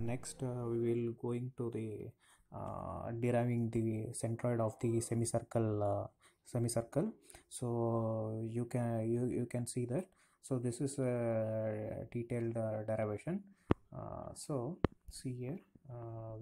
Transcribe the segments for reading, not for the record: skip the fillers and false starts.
Next we will going to the deriving the centroid of the semicircle. So you can see that. So this is a detailed derivation. So see here,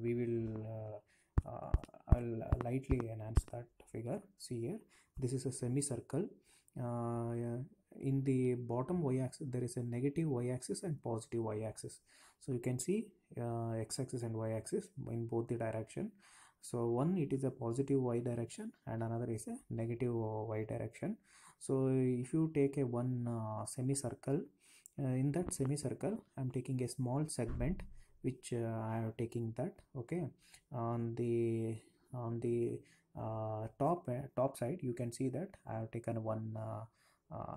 we will I'll lightly enhance that figure. See here, this is a semicircle. Yeah, in the bottom y-axis there is a negative y-axis and positive y-axis. So you can see x-axis and y-axis in both the direction. So one, it is a positive y direction and another is a negative y direction. So if you take a one semicircle, in that semicircle I'm taking a small segment which I am taking that. Okay, on the top side you can see that I have taken one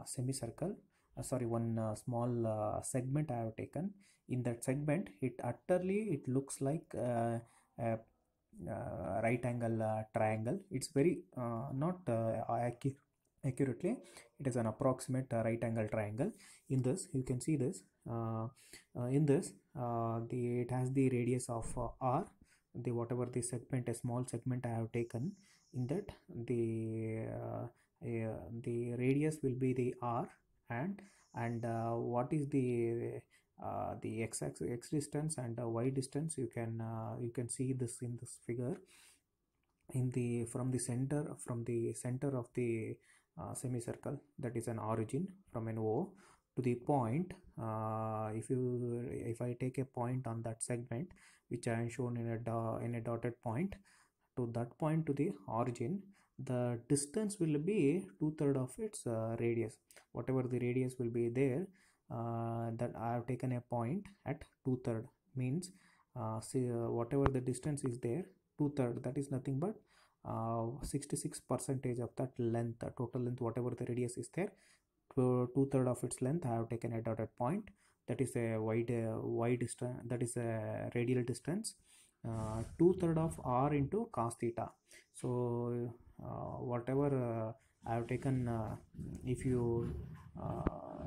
semicircle, sorry, one small segment I have taken. In that segment, it looks like a right angle triangle. It's very not accurately, it is an approximate right angle triangle. In this you can see this, in this it has the radius of r, the whatever the segment, a small segment I have taken. In that the radius will be the r, and what is the x distance and y distance, you can see this in this figure. In the from the center of the semicircle, that is an origin from an O to the point. If I take a point on that segment which I have shown in a dotted point, to that point to the origin, the distance will be 2/3 of its radius. Whatever the radius will be there, that I have taken a point at 2/3, means see, whatever the distance is there, 2/3, that is nothing but 66% of that length, the total length, whatever the radius is there, 2/3 of its length I have taken a dotted point. That is a y distance, that is a radial distance, 2/3 of r into cos theta. So whatever I have taken, if you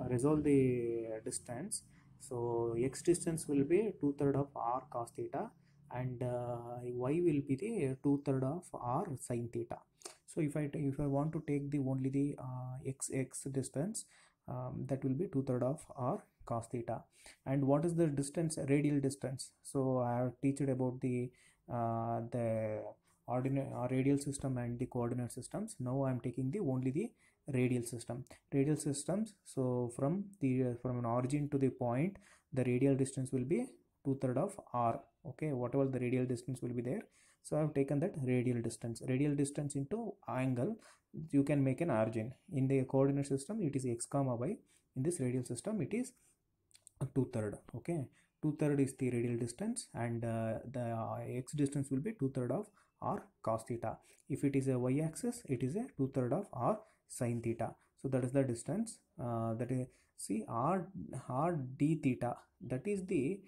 resolve the distance, so x distance will be 2/3 of r cos theta, and y will be the 2/3 of r sin theta. So if I want to take the only the x distance, that will be 2/3 of r cos theta. And what is the distance, radial distance? So I have teached about the ordinate radial system and the coordinate systems. Now I am taking the only the radial systems. So from an origin to the point, the radial distance will be 2/3 of r. Okay, whatever the radial distance will be there, so I have taken that radial distance into angle. You can make an origin. In the coordinate system it is x comma y, in this radial system it is 2/3. Okay, 2/3 is the radial distance, and the x distance will be 2/3 of r cos theta. If it is a y axis, it is a 2/3 of r sin theta. So that is the distance, that is, see, r d theta, that is the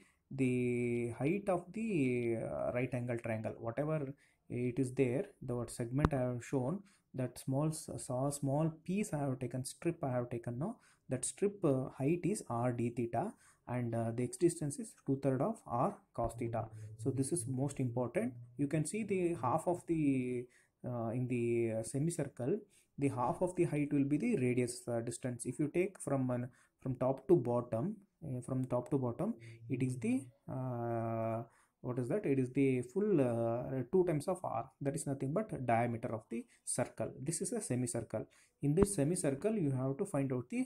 height of the right angle triangle. Whatever it is there, the segment I have shown, that small piece I have taken, strip I have taken now, that strip height is r d theta, and the x distance is 2/3 of r cos theta. So this is most important. You can see the half of the in the semicircle, the half of the height will be the radius distance. If you take from top to bottom, it is the what is that, it is the full 2 times of r, that is nothing but diameter of the circle. This is a semicircle. In this semicircle you have to find out the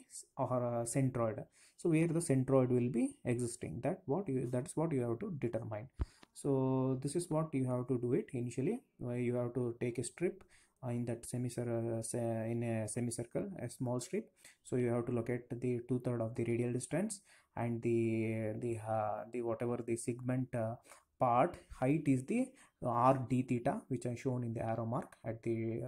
centroid. So where the centroid will be existing, that is what you have to determine. So this is what you have to do it initially. You have to take a strip in that in a semicircle, a small strip. So you have to locate the 2/3 of the radial distance, and the whatever the segment part height is the r d theta, which I shown in the arrow mark at the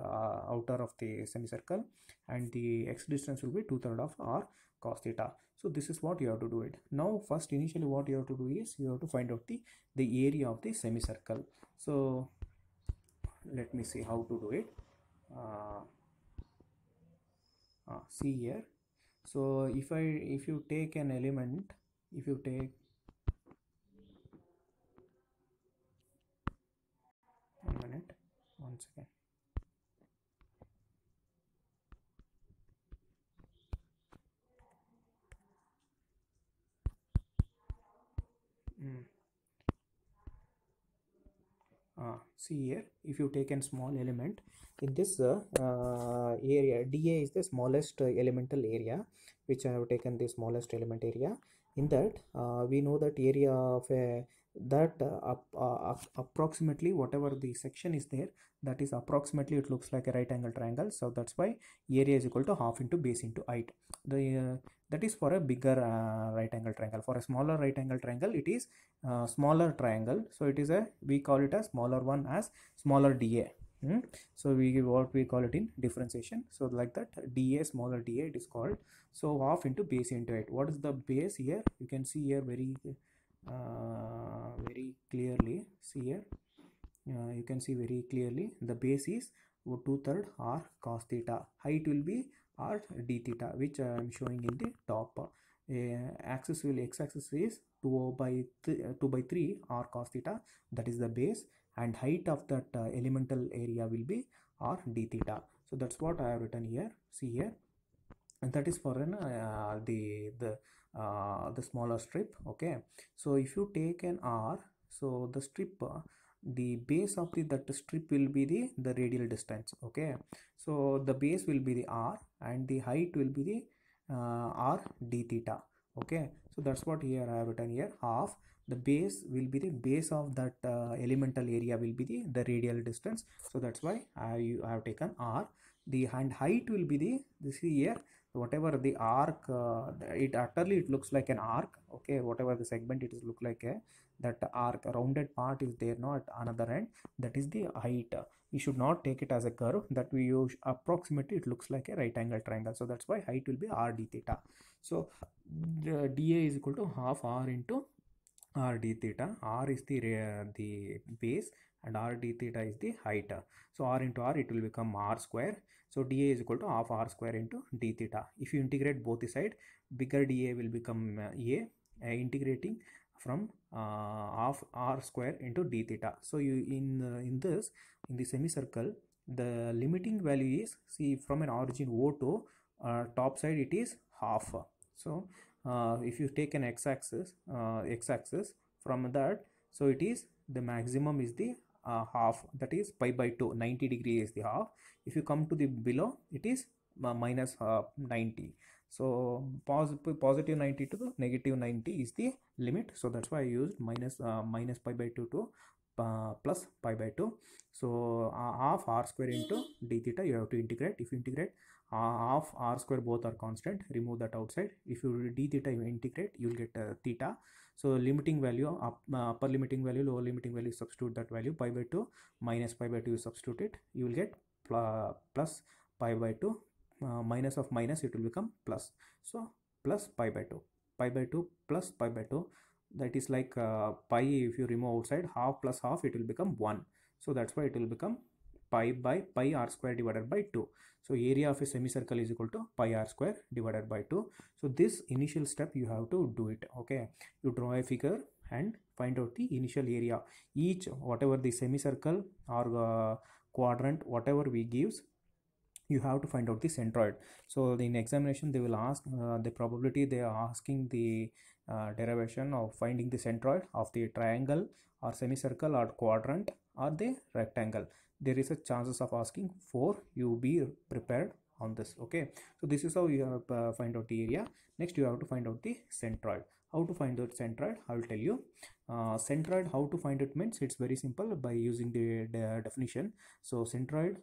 outer of the semicircle, and the x distance will be 2/3 of r cos theta. So this is what you have to do it. Now first, initially what you have to do is you have to find out the area of the semicircle. So let me see how to do it. See here. So if you take an element, if you take second. See here, if you take a small element in this area, dA is the smallest elemental area, which I have taken the smallest element area. In that, we know that area of a approximately whatever the section is there, that is approximately it looks like a right angle triangle. So that's why area is equal to half into base into height. The that is for a bigger right angle triangle. For a smaller right angle triangle, it is smaller triangle, so it is a, we call it a smaller one as smaller dA. So what we call it in differentiation, so like that, dA, smaller dA it is called. So half into base into height. What is the base here? You can see here very clearly. See here, you can see very clearly the base is 2/3 r cos theta. Height will be r d theta, which I am showing in the top. Axis will, x-axis is 2 by 3 r cos theta, that is the base, and height of that elemental area will be r d theta. So that's what I have written here. See here, and that is for an the smaller strip. Okay, so if you take an r, so the strip the base of that strip will be the radial distance. Okay, so the base will be the r and the height will be the r d theta. Okay, so that's what here I have written here. Half the base will be the base of that elemental area will be the radial distance. So that's why I have taken r. The hand height will be the, this here, whatever the arc, it utterly it looks like an arc. Okay, whatever the segment it is look like a, that arc rounded part is there now at another end, that is the height. You should not take it as a curve, that we use approximately it looks like a right angle triangle. So that's why height will be r d theta. So dA is equal to half r into r d theta. R is the base and r d theta is the height. So r into r, it will become r square. So dA is equal to half r square into d theta. If you integrate both the side, bigger dA will become a, integrating from half r square into d theta. So you in the semicircle, the limiting value is, see, from an origin O to top side it is half. So if you take an x-axis from that, so it is the maximum is the half, that is pi by 2, 90 degree is the half. If you come to the below, it is minus 90. So positive 90 to the negative 90 is the limit. So that's why I used minus pi by 2 to plus pi by 2. So half r square into d theta you have to integrate. If you integrate, half r square both are constant, remove that outside. If you d theta you integrate, you will get theta. So limiting value, upper limiting value, lower limiting value, substitute that value, pi by 2 minus pi by 2, you substitute it, you will get plus pi by 2, minus of minus it will become plus. So plus pi by 2 plus pi by 2, that is like pi, if you remove outside, half plus half it will become 1. So that's why it will become pi by pi r square divided by 2. So area of a semicircle is equal to pi r square divided by 2. So this initial step you have to do it. Okay, you draw a figure and find out the initial area. Each whatever the semicircle or quadrant whatever we gives, you have to find out the centroid. So in examination they will ask the probability they are asking the derivation of finding the centroid of the triangle or semicircle or quadrant or the rectangle. There is a chances of asking 4, you be prepared on this. Okay, so this is how you have find out the area. Next you have to find out the centroid. How to find out centroid, I will tell you. Centroid, how to find it means, it's very simple by using the definition. So centroid,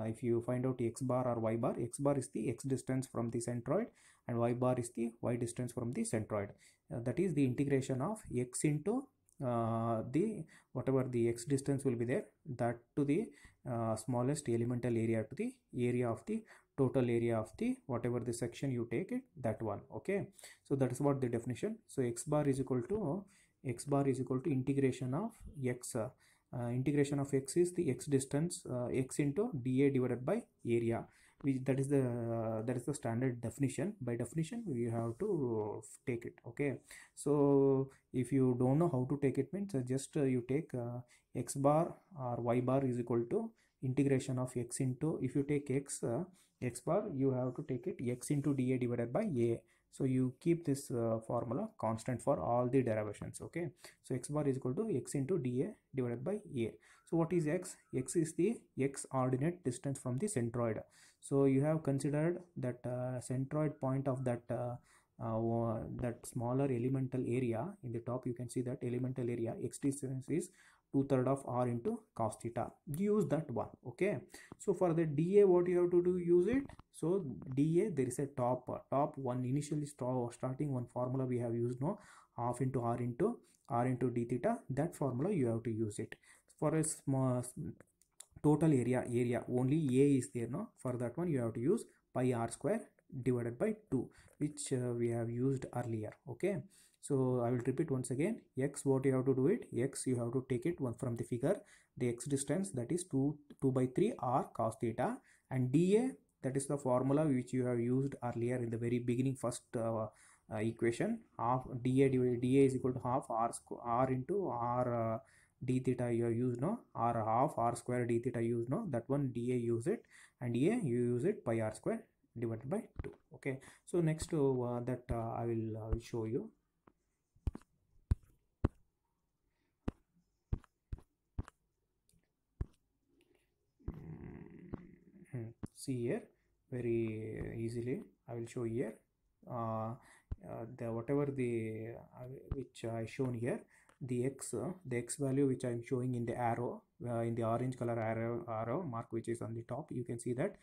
if you find out x bar or y bar, x bar is the x distance from the centroid and y bar is the y distance from the centroid. That is the integration of x into the whatever the x distance will be there, that to the smallest elemental area to the area of the total area of the whatever the section you take it, that one. Okay, so that is what the definition. So x bar is equal to integration of x, integration of x is the x distance, x into dA divided by area, which that is the standard definition. By definition we have to take it. Okay, so if you don't know how to take it means, just you take x bar or y bar is equal to integration of x into, if you take x, x bar, you have to take it x into dA divided by a. So you keep this formula constant for all the derivations. Okay, so x bar is equal to x into dA divided by a. So what is x? X is the x ordinate distance from the centroid. So you have considered that centroid point of that that smaller elemental area in the top. You can see that elemental area x distance is 2/3 of r into cos theta. Use that one. Okay, so for the dA, what you have to do, use it. So dA, there is a top one, initially starting one formula we have used, no, half into r into d theta. That formula you have to use it. For a small total area only a is there, no, for that one you have to use pi r square divided by 2, which we have used earlier. Okay, so I will repeat once again. X, what you have to do it, x you have to take it one from the figure, the x distance, that is 2/3 r cos theta, and dA, that is the formula which you have used earlier in the very beginning, first equation. Half dA is equal to half r into r d theta you have used, no, or half r square d theta used, no, that one dA use it, and dA you use it pi r square divided by 2. Okay, so next that I will show you. See here, very easily I will show here. The whatever the which I shown here, the x value which I am showing in the arrow, in the orange color arrow mark which is on the top, you can see that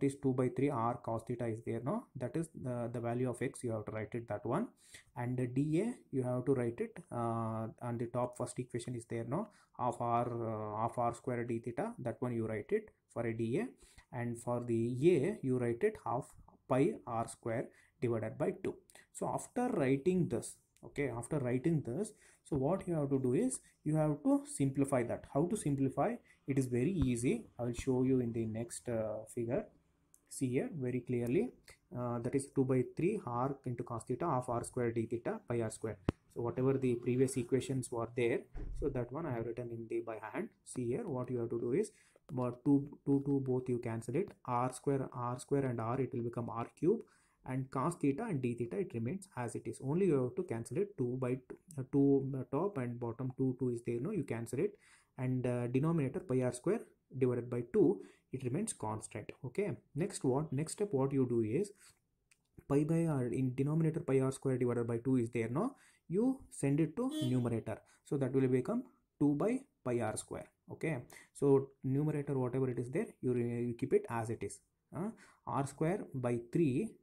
is 2/3 r cos theta is there, no, that is the value of x. You have to write it, that one. And the dA, you have to write it on the top, first equation is there, no, half r square d theta, that one you write it for a dA. And for the a, you write it half pi r square divided by 2. So after writing this, okay, after writing this, so what you have to do is you have to simplify that. How to simplify? It is very easy. I will show you in the next figure. See here very clearly, that is 2/3 r into cos theta half r square d theta pi r square. So whatever the previous equations were there, so that one I have written in the by hand. See here, what you have to do is, but 2 both you cancel it, r square and r, it will become r cube, and cos theta and d theta, it remains as it is. Only you have to cancel it, 2 top and bottom 2 is there, no, you cancel it, and denominator pi r square divided by 2, it remains constant. Okay, next step what you do is, pi by r, in denominator pi r square divided by 2 is there, no, you send it to numerator, so that will become 2 by pi r square. Okay, so numerator whatever it is there, you keep it as it is. R square by 3,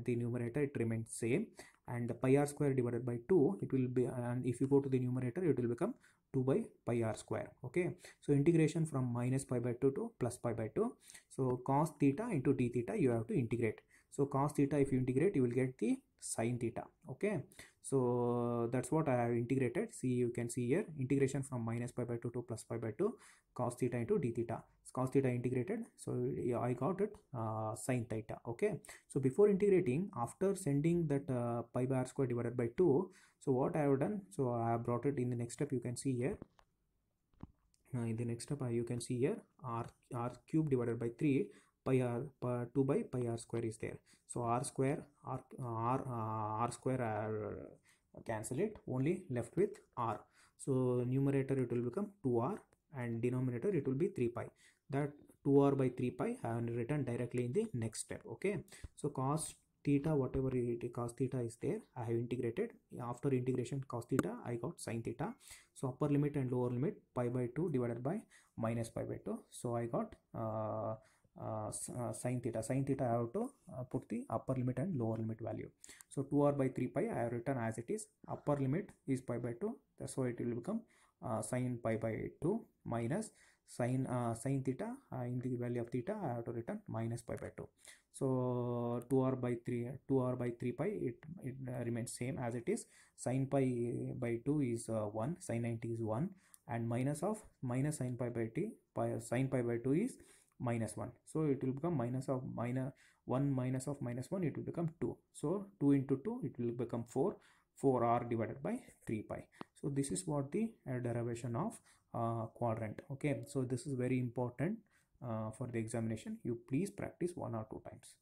the numerator, it remains same, and pi r square divided by 2, it will be, and if you go to the numerator, it will become 2 by pi r square. Okay, so integration from minus pi by 2 to plus pi by 2. So cos theta into d theta you have to integrate. So cos theta, if you integrate, you will get the sin theta. Okay, so that's what I have integrated. See, you can see here, integration from minus pi by 2 to plus pi by 2, cos theta into d theta. Cos theta integrated, so yeah, I got it sin theta. Okay, so before integrating, after sending that pi by r square divided by 2, so what I have done, so I have brought it in the next step. You can see here, in the next step you can see here, r cube divided by 3 pi r 2 by pi r square is there. So r square r square cancel it, only left with r. So numerator it will become 2r, and denominator it will be 3 pi. That 2r by 3 pi I have written directly in the next step. Okay, so cos theta, whatever cos theta is there, I have integrated. After integration cos theta, I got sin theta. So upper limit and lower limit, pi by 2 divided by minus pi by 2. So I got sin theta. Sin theta I have to put the upper limit and lower limit value. So 2r by 3 pi I have written as it is. Upper limit is pi by 2, so it will become sin pi by 2 minus sin theta, in the value of theta I have to return minus pi by 2. So 2r by 3 pi, it remains same as it is. Sin pi by 2 is 1, sin 90 is 1, and minus sin pi by sin pi by 2 is minus 1. So it will become minus 1 minus of minus 1, it will become 2. So 2 into 2, it will become 4r divided by 3 pi. So this is what the derivation of quadrant. Okay, so this is very important. for the examination, you please practice 1 or 2 times.